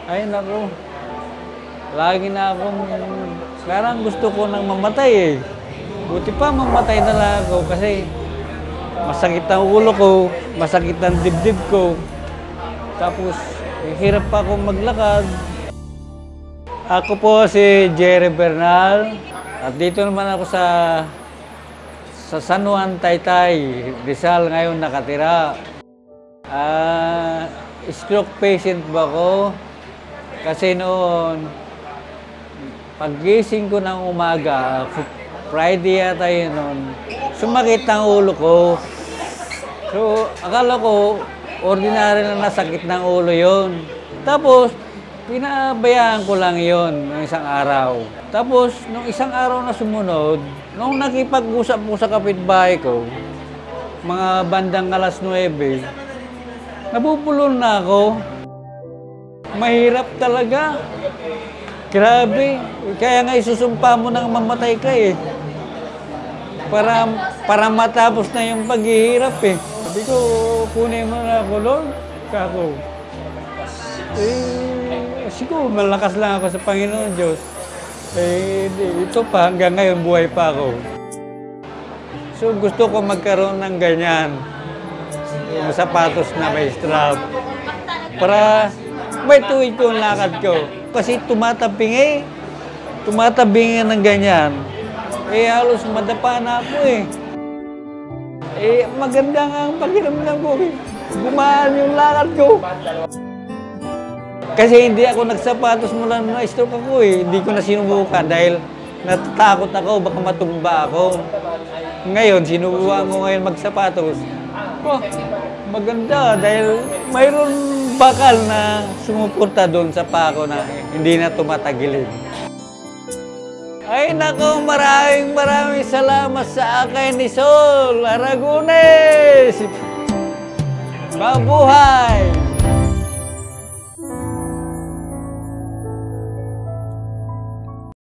Ay naku, lagi na akong, parang gusto ko nang mamatay eh. Buti pa mamatay na lang ako kasi masakit ang ulo ko, masakit ang dibdib ko. Tapos, hirap pa akong maglakad. Ako po si Jerry Bernal at dito naman ako sa San Juan, Taytay, Rizal ngayon nakatira. Stroke patient ba ako? Kasi noon, paggising ko ng umaga, Friday yata yun noon, sumakit ang ulo ko. So, akala ko, ordinary na nasakit ng ulo yon. Tapos, pinabayaan ko lang yon ng isang araw. Tapos, nung isang araw na sumunod, nung nakipag-usap ko sa kapitbahay ko, mga bandang alas 9, nabubulol na ako. Mahirap talaga. Grabe. Kaya nga isusumpa mo nang mamatay ka eh. Para matapos na yung paghihirap eh. Sabi ko, kunin mo na ako, Lord. Kako. Siguro malakas lang ako sa Panginoon Diyos. Ito pa, hanggang ngayon buhay pa ako. So gusto ko magkaroon ng ganyan. Yung sapatos na may strap. Para may tuwid ko ang lakad ko. Kasi tumatabing ng ganyan. Halos madapa na ako eh. Maganda nga ang pakiramdam ko eh. Gumaan yung lakad ko. Kasi hindi ako nagsapatos mula nung na-stroke ako eh. Hindi ko na sinubukan dahil natatakot ako, baka matumba ako. Ngayon, sinubukan ko ngayon magsapatos. Maganda dahil mayroon bakal na sumuporta doon sa pako na hindi na tumatagilid. Ay nako, maraming salamat sa akin ni Sol Aragones! Mabuhay!